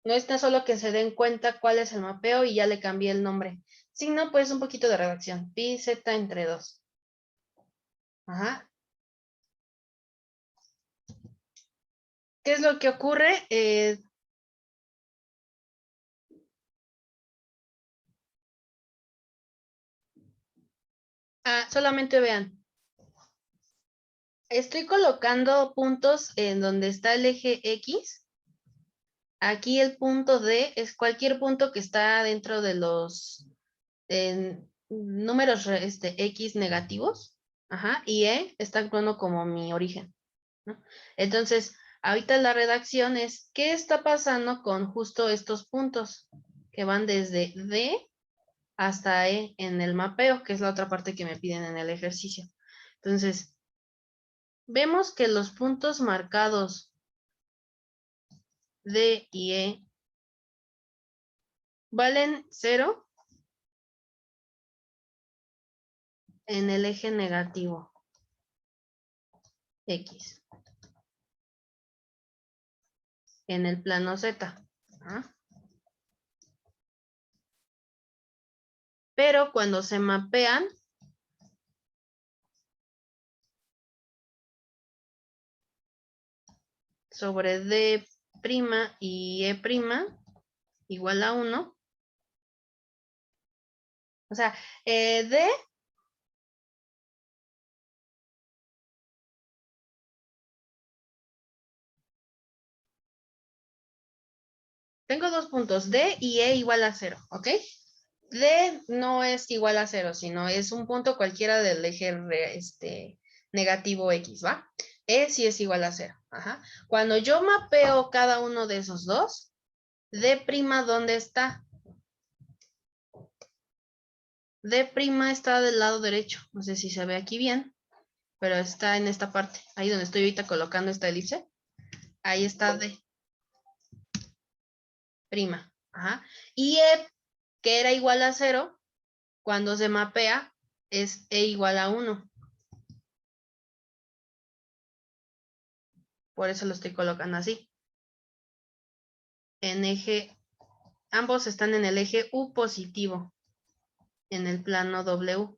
No es tan solo que se den cuenta cuál es el mapeo y ya le cambié el nombre, sino pues un poquito de redacción. Pi z entre 2. Ajá. ¿Qué es lo que ocurre? Solamente vean. Estoy colocando puntos en donde está el eje X. Aquí el punto D es cualquier punto que está dentro de los números X negativos. Ajá, y E está actuando como mi origen, ¿no? Entonces, ahorita la redacción es, ¿qué está pasando con justo estos puntos que van desde D hasta E en el mapeo, que es la otra parte que me piden en el ejercicio? Entonces, vemos que los puntos marcados D y E valen 0 en el eje negativo X, en el plano Z. ¿Ah? Pero cuando se mapean, sobre D' y E' igual a 1. O sea, D Tengo dos puntos, D y E igual a 0, ¿ok? D no es igual a 0, sino es un punto cualquiera del eje negativo X, ¿va? E sí es igual a 0. Ajá. Cuando yo mapeo cada uno de esos dos, D', ¿dónde está? D' está del lado derecho. No sé si se ve aquí bien, pero está en esta parte. Ahí donde estoy ahorita colocando esta elipse. Ahí está D'. Ajá. Y E, que era igual a 0, cuando se mapea, es E igual a 1. Por eso lo estoy colocando así. En eje, ambos están en el eje U positivo, en el plano W.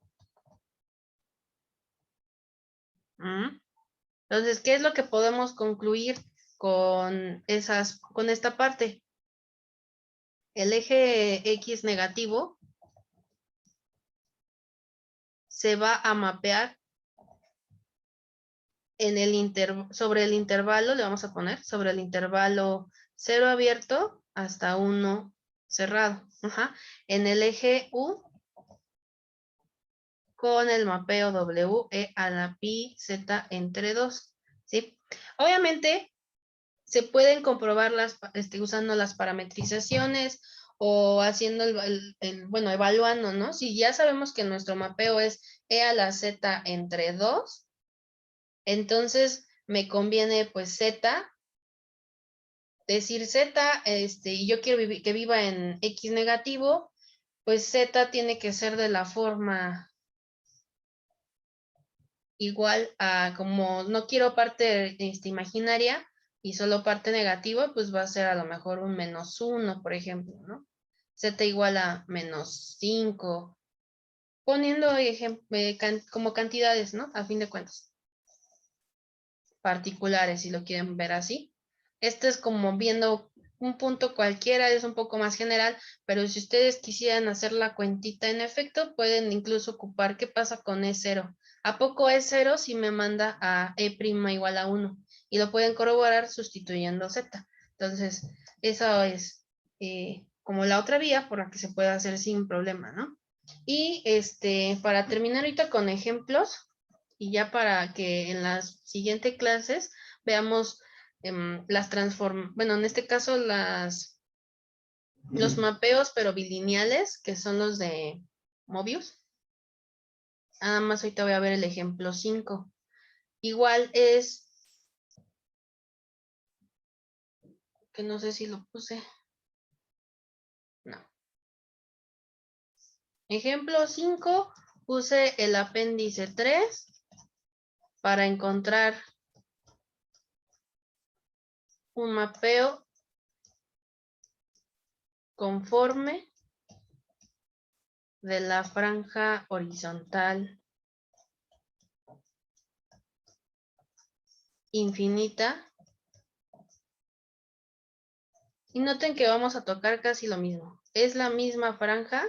Entonces, ¿qué es lo que podemos concluir con esta parte? El eje X negativo se va a mapear sobre el intervalo, le vamos a poner, sobre el intervalo 0 abierto hasta 1 cerrado. Ajá. En el eje U con el mapeo W, E a la pi, Z entre 2. ¿Sí? Obviamente, se pueden comprobar usando las parametrizaciones o haciendo bueno, evaluando, ¿no? Si ya sabemos que nuestro mapeo es E a la Z entre 2, entonces me conviene pues Z, decir Z, y yo quiero que viva en X negativo, pues Z tiene que ser de la forma igual a como no quiero parte imaginaria y solo parte negativa, pues va a ser a lo mejor un -1, por ejemplo, ¿no? Z igual a -5, poniendo como cantidades, ¿no? A fin de cuentas. Particulares, si lo quieren ver así. Este es como viendo un punto cualquiera, es un poco más general, pero si ustedes quisieran hacer la cuentita en efecto, pueden incluso ocupar qué pasa con E0. ¿A poco E0 si me manda a E' igual a 1? Y lo pueden corroborar sustituyendo Z. Entonces, eso es como la otra vía por la que se puede hacer sin problema, ¿no? Y para terminar ahorita con ejemplos, y ya para que en las siguientes clases veamos bueno, en este caso los mapeos, pero bilineales, que son los de Mobius. Nada más ahorita voy a ver el ejemplo 5. Igual es, que no sé si lo puse. No. Ejemplo 5, puse el apéndice 3 para encontrar un mapeo conforme de la franja horizontal infinita. Y noten que vamos a tocar casi lo mismo. Es la misma franja,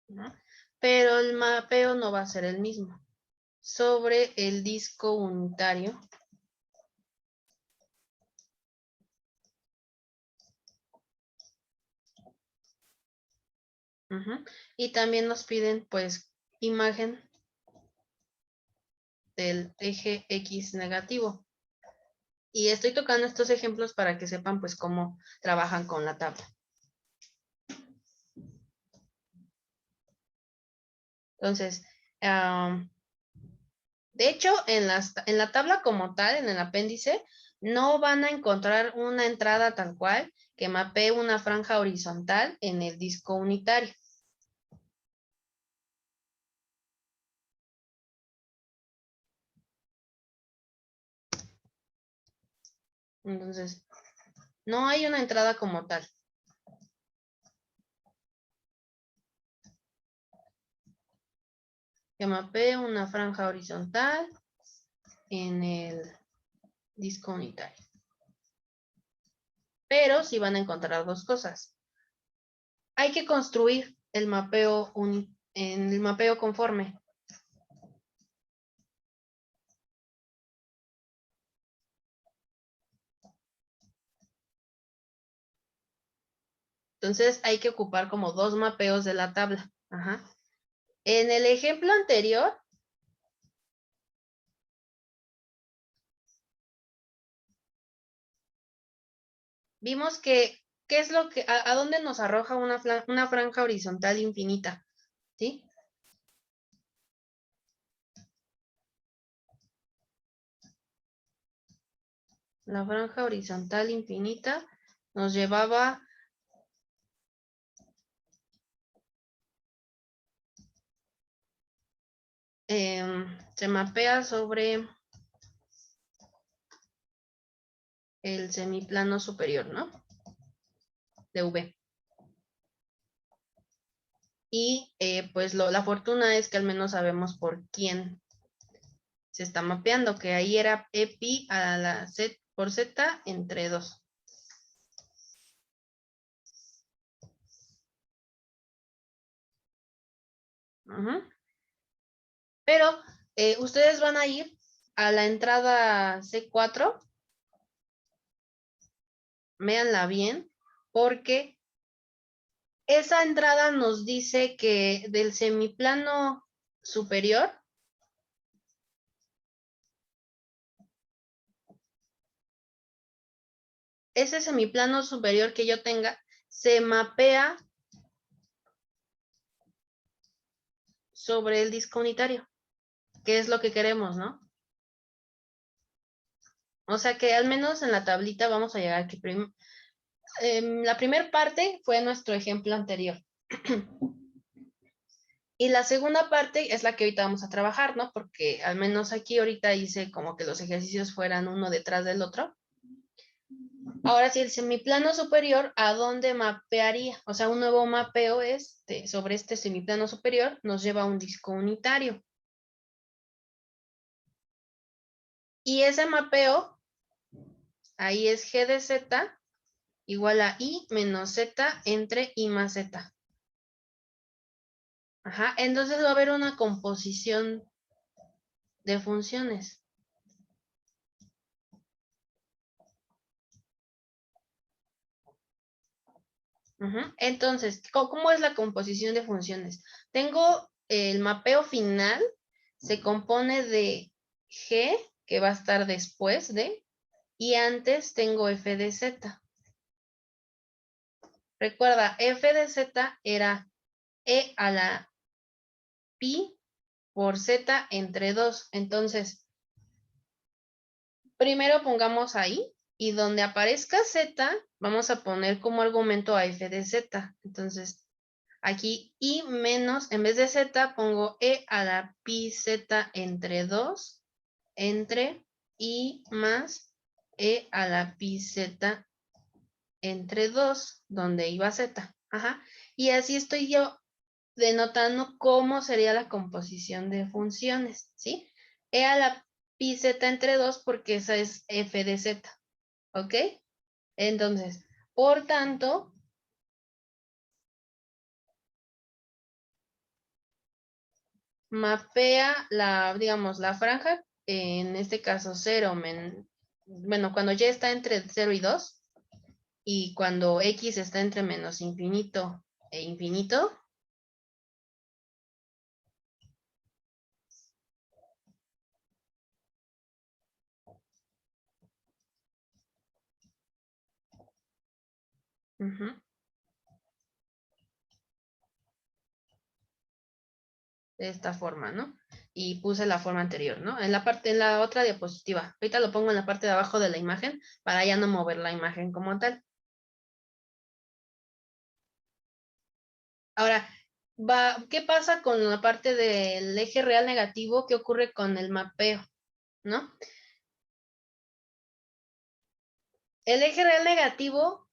¿no? Pero el mapeo no va a ser el mismo. Sobre el disco unitario. Y también nos piden, pues, imagen del eje X negativo. Y estoy tocando estos ejemplos para que sepan, pues, cómo trabajan con la tabla. Entonces, de hecho, en la tabla como tal, en el apéndice, no van a encontrar una entrada tal cual que mapee una franja horizontal en el disco unitario. Entonces, no hay una entrada como tal. Que mapee una franja horizontal en el disco unitario. Pero sí van a encontrar dos cosas. Hay que construir el mapeo conforme. Entonces hay que ocupar como dos mapeos de la tabla. Ajá. En el ejemplo anterior, vimos que, ¿qué es lo que, a dónde nos arroja una franja horizontal infinita? ¿Sí? La franja horizontal infinita nos llevaba se mapea sobre el semiplano superior, ¿no? De V. Y pues la fortuna es que al menos sabemos por quién se está mapeando, que ahí era E pi a la Z por Z entre 2. Pero ustedes van a ir a la entrada C4, véanla bien, porque esa entrada nos dice que del semiplano superior, ese semiplano superior que yo tenga, se mapea sobre el disco unitario, que es lo que queremos, ¿no? O sea que al menos en la tablita vamos a llegar que la primera parte fue nuestro ejemplo anterior. Y la segunda parte es la que ahorita vamos a trabajar, ¿no? Porque al menos aquí ahorita hice como que los ejercicios fueran uno detrás del otro. Ahora sí, el semiplano superior, ¿a dónde mapearía? O sea, un nuevo mapeo sobre este semiplano superior nos lleva a un disco unitario. Y ese mapeo, ahí es G de Z igual a I menos Z entre I más Z. Ajá, entonces va a haber una composición de funciones. Entonces, ¿cómo es la composición de funciones? Tengo el mapeo final, se compone de G, que va a estar después de, y antes tengo f de z. Recuerda, f de z era e a la pi por z entre 2. Entonces, primero pongamos ahí, y donde aparezca z, vamos a poner como argumento a f de z. Entonces, aquí i menos, en vez de z, pongo e a la pi z entre 2, entre i más e a la pi z entre 2, donde iba z. Ajá. Y así estoy yo denotando cómo sería la composición de funciones, ¿sí? E a la pi z entre 2 porque esa es f de z, ¿ok? Entonces, por tanto, mapea digamos, la franja, en este caso 0, bueno, cuando ya está entre 0 y 2, y cuando x está entre menos infinito e infinito, de esta forma, ¿no? Y puse la forma anterior, ¿no? En la otra diapositiva. Ahorita lo pongo en la parte de abajo de la imagen para ya no mover la imagen como tal. Ahora, ¿qué pasa con la parte del eje real negativo? ¿Qué ocurre con el mapeo? ¿No? El eje real negativo,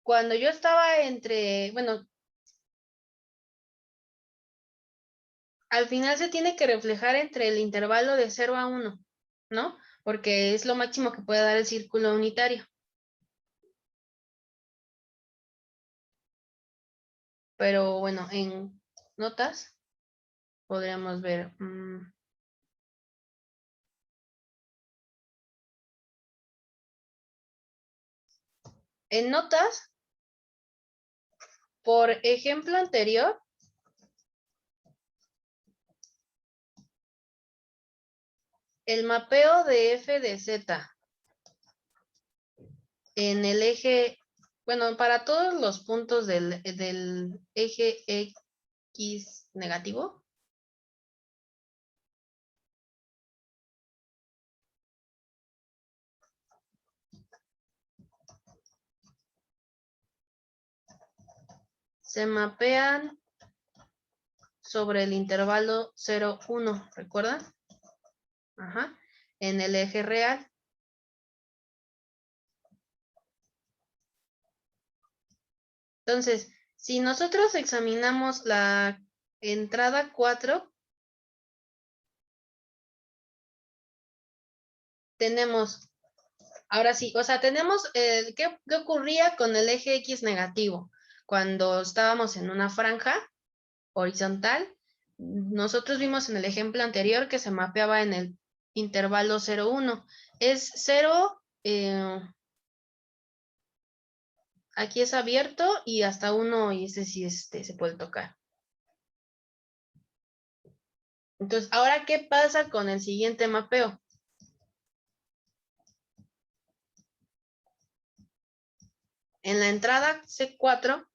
cuando yo estaba bueno, al final se tiene que reflejar entre el intervalo de 0 a 1, ¿no? Porque es lo máximo que puede dar el círculo unitario. Pero bueno, en notas podríamos ver. En notas Por ejemplo anterior, el mapeo de f de z en el eje, bueno, para todos los puntos del eje x negativo, se mapean sobre el intervalo 0, 1, ¿recuerdan? Ajá, en el eje real. Entonces, si nosotros examinamos la entrada 4, tenemos, ahora sí, o sea, tenemos, ¿qué ocurría con el eje X negativo? Cuando estábamos en una franja horizontal, nosotros vimos en el ejemplo anterior que se mapeaba en el intervalo 0, 1. Es 0, aquí es abierto y hasta 1 y ese sí se puede tocar. Entonces, ahora, ¿qué pasa con el siguiente mapeo? En la entrada C4,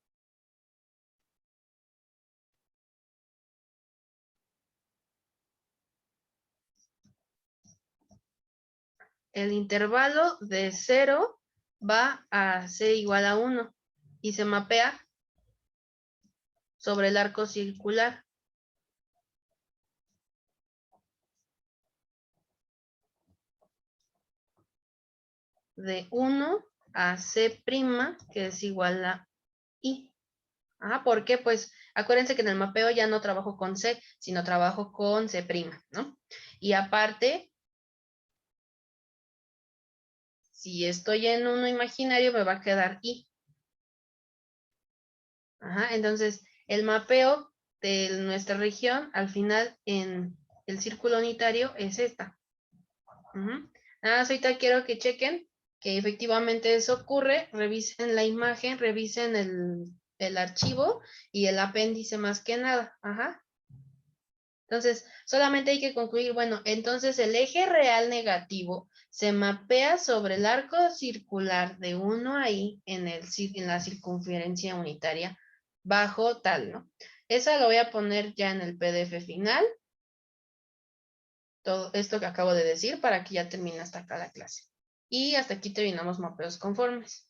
el intervalo de 0 va a ser igual a 1 y se mapea sobre el arco circular. De 1 a C', que es igual a I. ¿Por qué? Pues acuérdense que en el mapeo ya no trabajo con C, sino trabajo con C', ¿no? Y aparte, si estoy en uno imaginario, me va a quedar I. Entonces, el mapeo de nuestra región, al final, en el círculo unitario, es esta. Nada más ahorita quiero que chequen que efectivamente eso ocurre, revisen la imagen, revisen el archivo y el apéndice más que nada. Entonces, solamente hay que concluir, bueno, entonces el eje real negativo se mapea sobre el arco circular de 1 ahí en la circunferencia unitaria bajo tal, ¿no? Esa lo voy a poner ya en el PDF final, todo esto que acabo de decir para que ya termine hasta acá la clase. Y hasta aquí terminamos mapeos conformes.